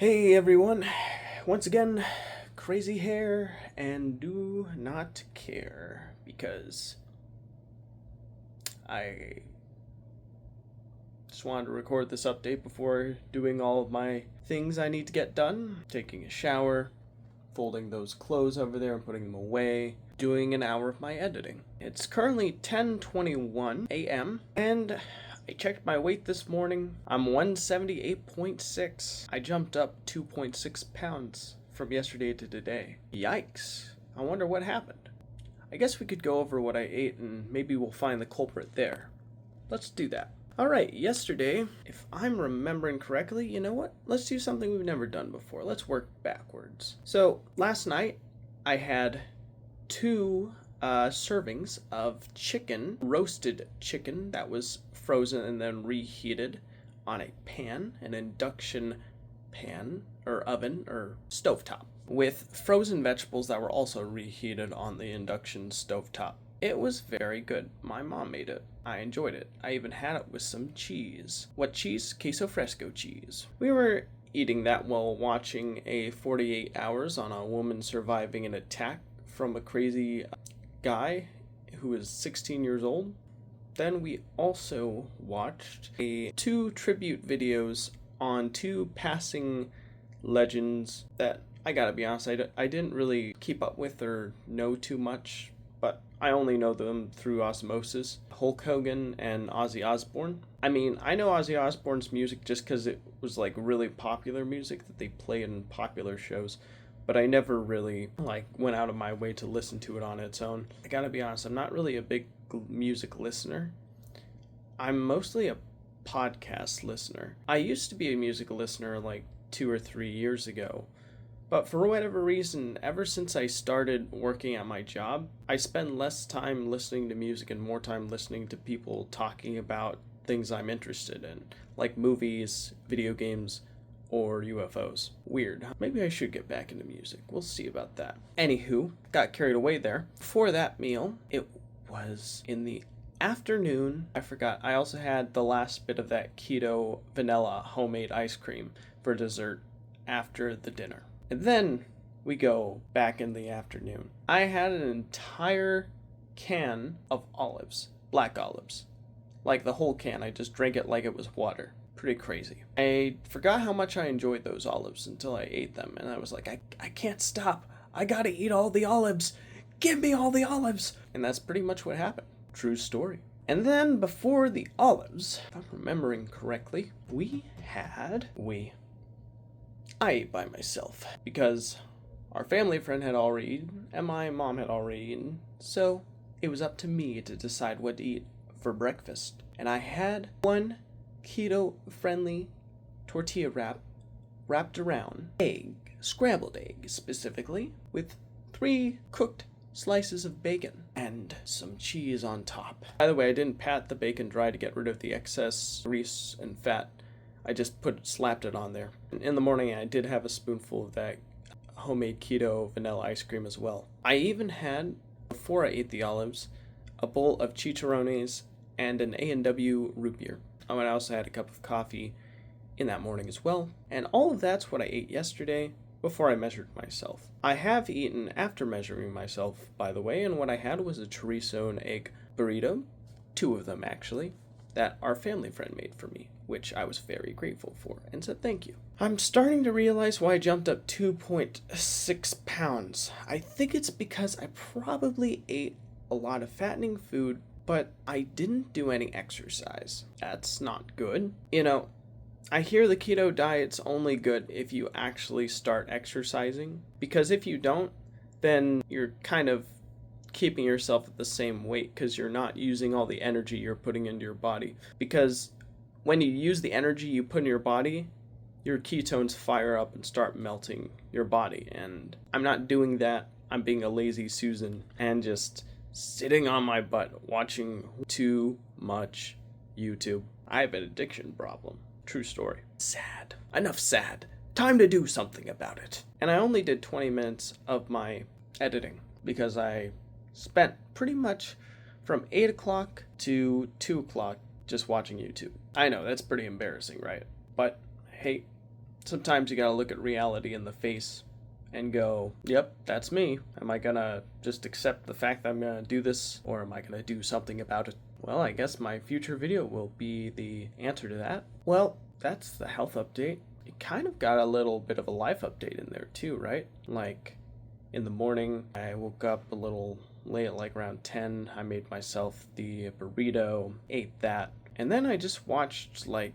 Hey everyone, once again, crazy hair and do not care because I just wanted to record this update before doing all of my things I need to get done. Taking a shower, folding those clothes over there and putting them away, doing an hour of my editing. It's currently 10:21 a.m. and I checked my weight this morning. I'm 178.6. I jumped up 2.6 pounds from yesterday to today. Yikes. I wonder what happened. I guess we could go over what I ate and maybe we'll find the culprit there. Let's do that. Alright, yesterday, if I'm remembering correctly, you know what? Let's do something we've never done before. Let's work backwards. So, last night, I had two servings of chicken, roasted chicken that was frozen and then reheated on a pan, an induction pan or oven or stovetop, with frozen vegetables that were also reheated on the induction stovetop. It was very good. My mom made it. I enjoyed it. I even had it with some cheese. What cheese? Queso fresco cheese. We were eating that while watching a 48 hours on a woman surviving an attack from a crazy guy who is 16 years old. Then we also watched two tribute videos on two passing legends that I gotta be honest, I didn't really keep up with or know too much, but I only know them through osmosis. Hulk Hogan and Ozzy Osbourne. I mean, I know Ozzy Osbourne's music just because it was like really popular music that they play in popular shows, but I never really went out of my way to listen to it on its own. I gotta be honest, I'm not really a big music listener. I'm mostly a podcast listener. I used to be a music listener like 2 or 3 years ago, but for whatever reason, ever since I started working at my job, I spend less time listening to music and more time listening to people talking about things I'm interested in, like movies, video games, or UFOs. Weird. Maybe I should get back into music. We'll see about that. Anywho, got carried away there. For that meal, it was in the afternoon. I forgot. I also had the last bit of that keto vanilla homemade ice cream for dessert after the dinner. And then we go back in the afternoon. I had an entire can of olives, black olives. Like the whole can. I just drank it like it was water. Pretty crazy. I forgot how much I enjoyed those olives until I ate them, and I was like, I can't stop. I gotta eat all the olives. Give me all the olives. And that's pretty much what happened. True story. And then before the olives, if I'm remembering correctly, I ate by myself because our family friend had already eaten and my mom had already eaten, so it was up to me to decide what to eat for breakfast. And I had one keto-friendly tortilla wrapped around egg, scrambled egg specifically, with 3 cooked slices of bacon and some cheese on top. By the way, I didn't pat the bacon dry to get rid of the excess grease and fat. I just slapped it on there. In the morning, I did have a spoonful of that homemade keto vanilla ice cream as well. I even had, before I ate the olives, a bowl of chicharrones and an A&W root beer. I also had a cup of coffee in that morning as well. And all of that's what I ate yesterday before I measured myself. I have eaten after measuring myself, by the way, and what I had was a chorizo and egg burrito, 2 of them actually, that our family friend made for me, which I was very grateful for and said thank you. I'm starting to realize why I jumped up 2.6 pounds. I think it's because I probably ate a lot of fattening food, but I didn't do any exercise. That's not good. You know, I hear the keto diet's only good if you actually start exercising, because if you don't, then you're kind of keeping yourself at the same weight because you're not using all the energy you're putting into your body. Because when you use the energy you put in your body, your ketones fire up and start melting your body. And I'm not doing that. I'm being a lazy Susan and just sitting on my butt watching too much YouTube. I have an addiction problem. True story. Sad. Enough sad. Time to do something about it. And I only did 20 minutes of my editing because I spent pretty much from 8 o'clock to 2 o'clock just watching YouTube. I know, that's pretty embarrassing, right? But hey, sometimes you gotta look at reality in the face and go, yep, that's me. Am I gonna just accept the fact that I'm gonna do this, or am I gonna do something about it? Well, I guess my future video will be the answer to that. Well, that's the health update. It kind of got a little bit of a life update in there too, right? Like, in the morning, I woke up a little late, like around 10. I made myself the burrito, ate that, and then I just watched like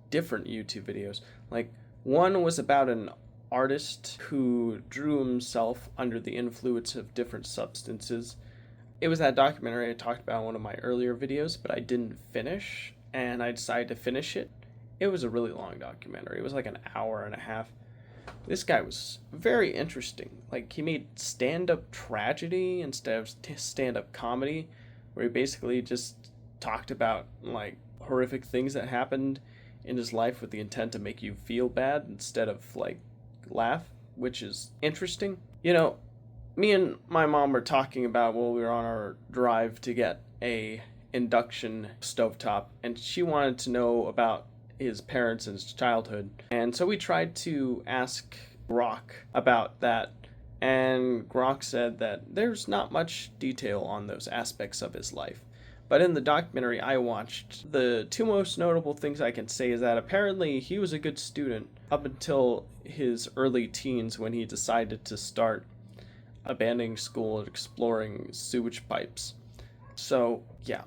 different YouTube videos. Like, one was about an artist who drew himself under the influence of different substances. It was that documentary I talked about in one of my earlier videos, but I didn't finish, and I decided to finish it. It was a really long documentary. It was like an hour and a half. This guy was very interesting. Like, he made stand-up tragedy instead of stand-up comedy, where he basically just talked about like horrific things that happened in his life with the intent to make you feel bad instead of like laugh, which is interesting. You know, me and my mom were talking about while we were on our drive to get a induction stovetop, and she wanted to know about his parents and his childhood. And so we tried to ask Grok about that, and Grok said that there's not much detail on those aspects of his life. But in the documentary I watched, the two most notable things I can say is that apparently he was a good student up until his early teens, when he decided to start abandoning school and exploring sewage pipes. So yeah,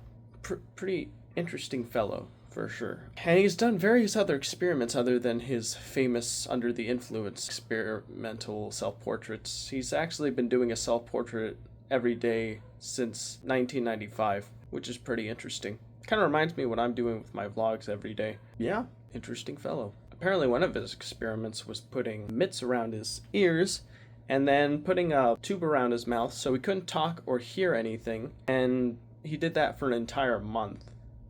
pretty interesting fellow for sure. And he's done various other experiments other than his famous under the influence experimental self-portraits. He's actually been doing a self-portrait every day since 1995, which is pretty interesting. Kind of reminds me what I'm doing with my vlogs every day. Yeah, interesting fellow. Apparently one of his experiments was putting mitts around his ears and then putting a tube around his mouth so he couldn't talk or hear anything, and he did that for an entire month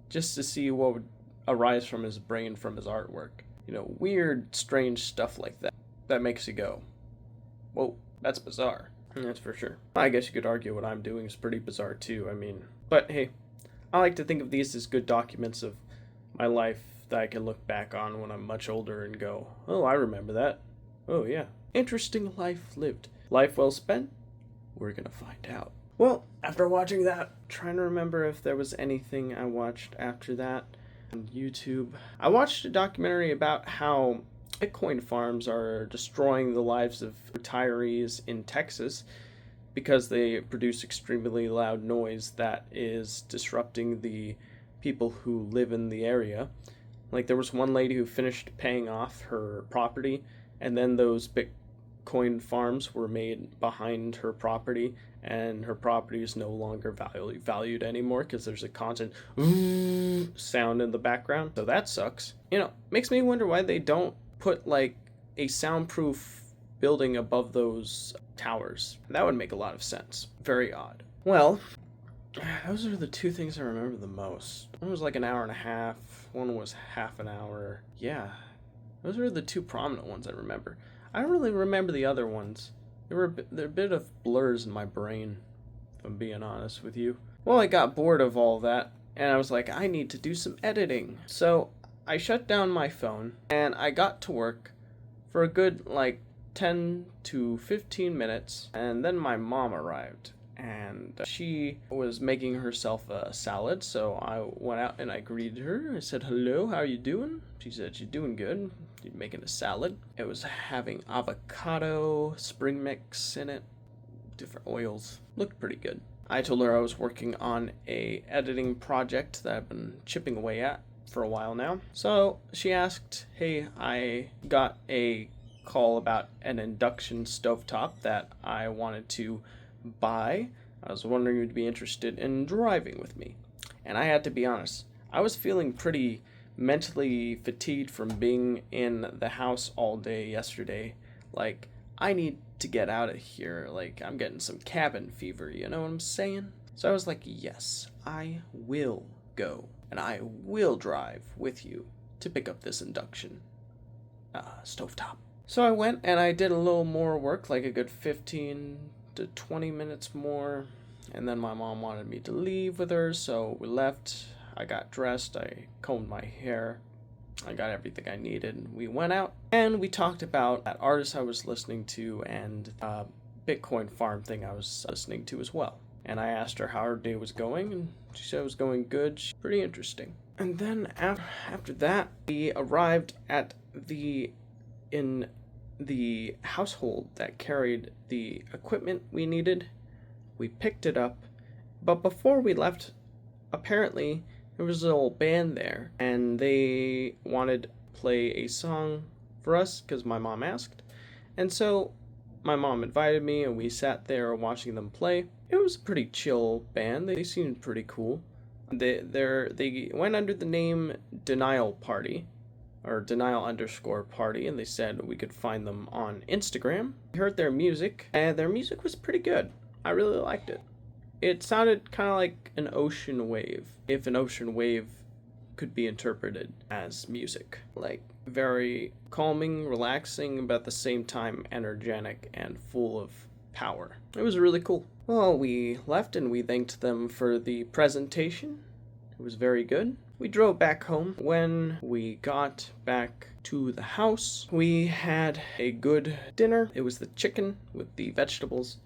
just to see what would arise from his brain from his artwork. You know, weird, strange stuff like that. That makes you go, whoa, that's bizarre. That's for sure. I guess you could argue what I'm doing is pretty bizarre too, I mean. But hey, I like to think of these as good documents of my life that I can look back on when I'm much older and go, oh, I remember that. Oh yeah. Interesting life lived. Life well spent? We're gonna find out. Well, after watching that, trying to remember if there was anything I watched after that on YouTube. I watched a documentary about how Bitcoin farms are destroying the lives of retirees in Texas because they produce extremely loud noise that is disrupting the people who live in the area. Like, there was one lady who finished paying off her property, and then those Bitcoin farms were made behind her property, and her property is no longer valued anymore because there's a constant sound in the background. So that sucks. You know, makes me wonder why they don't put like a soundproof building above those towers. That would make a lot of sense. Very odd. Well, those are the two things I remember the most. One was like an hour and a half. One was half an hour. Yeah, those are the two prominent ones I remember. I don't really remember the other ones. They're a bit of blurs in my brain, if I'm being honest with you. Well, I got bored of all that, and I was like, I need to do some editing. So I shut down my phone, and I got to work for a good, like, 10 to 15 minutes, and then my mom arrived. And she was making herself a salad, so I went out and I greeted her. I said, hello, how are you doing? She said, she's doing good. She's making a salad. It was having avocado, spring mix in it, different oils. Looked pretty good. I told her I was working on a editing project that I've been chipping away at for a while now. So she asked, hey, I got a call about an induction stovetop that I wanted to buy. I was wondering if you'd be interested in driving with me. And I had to be honest, I was feeling pretty mentally fatigued from being in the house all day yesterday. Like, I need to get out of here. Like, I'm getting some cabin fever, you know what I'm saying? So I was like, yes, I will go. And I will drive with you to pick up this induction stovetop. So I went and I did a little more work, like a good 15 to 20 minutes more, and then my mom wanted me to leave with her, so we left. I got dressed, I combed my hair, I got everything I needed, and we went out and we talked about that artist I was listening to and Bitcoin farm thing I was listening to as well. And I asked her how her day was going, and she said it was going good. She's pretty interesting. And then after that, we arrived at in the household that carried the equipment we needed. We picked it up, but before we left, apparently there was a little band there, and they wanted to play a song for us because my mom asked. And so my mom invited me, and we sat there watching them play. It was a pretty chill band. They seemed pretty cool. They went under the name Denial Party, or Denial_Party, and they said we could find them on Instagram. We heard their music, and their music was pretty good. I really liked it. It sounded kind of like an ocean wave, if an ocean wave could be interpreted as music. Like, very calming, relaxing, but at the same time energetic and full of power. It was really cool. Well, we left and we thanked them for the presentation. It was very good. We drove back home. When we got back to the house, we had a good dinner. It was the chicken with the vegetables,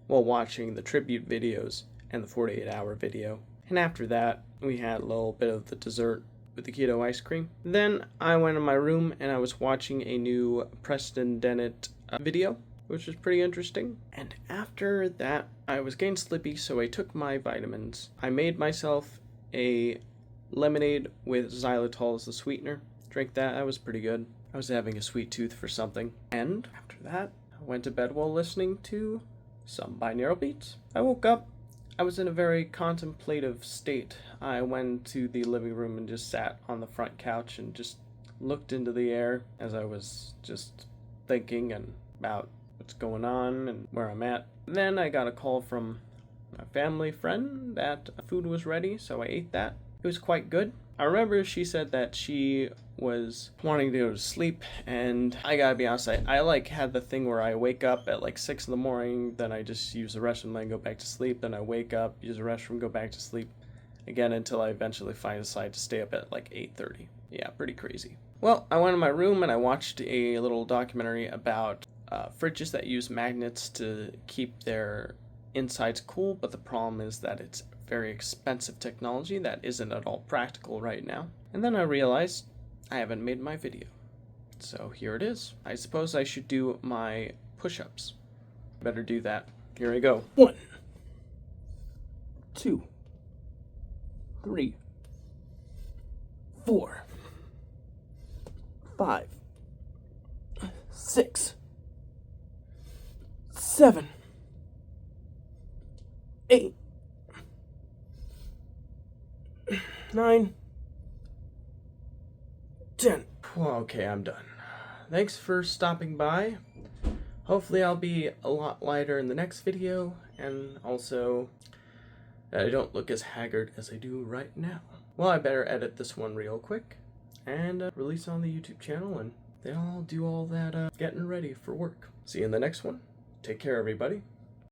while watching the tribute videos and the 48-hour video. And after that, we had a little bit of the dessert with the keto ice cream. Then I went in my room and I was watching a new Preston Dennett video, which was pretty interesting. And after that, I was getting sleepy, so I took my vitamins. I made myself a lemonade with xylitol as the sweetener. Drank that. That was pretty good. I was having a sweet tooth for something. And after that, I went to bed while listening to some binaural beats. I woke up. I was in a very contemplative state. I went to the living room and just sat on the front couch and just looked into the air as I was just thinking and about what's going on and where I'm at. Then I got a call from a family friend that food was ready, so I ate that. It was quite good. I remember she said that she was wanting to go to sleep, and I gotta be honest, I had the thing where I wake up at 6 in the morning, then I just use the restroom, then go back to sleep, then I wake up, use the restroom, go back to sleep again until I eventually decide to stay up at 8:30. Yeah, pretty crazy. Well, I went in my room and I watched a little documentary about fridges that use magnets to keep their insides cool, but the problem is that it's very expensive technology that isn't at all practical right now. And then I realized I haven't made my video. So here it is. I suppose I should do my push-ups. Better do that. Here I go. 1, 2, 3, 4, 5, 6, 7, 8, 9, 10. Well, okay, I'm done. Thanks for stopping by. Hopefully I'll be a lot lighter in the next video, and also I don't look as haggard as I do right now. Well, I better edit this one real quick and release on the YouTube channel, and then I'll do all that getting ready for work. See you in the next one. Take care, everybody.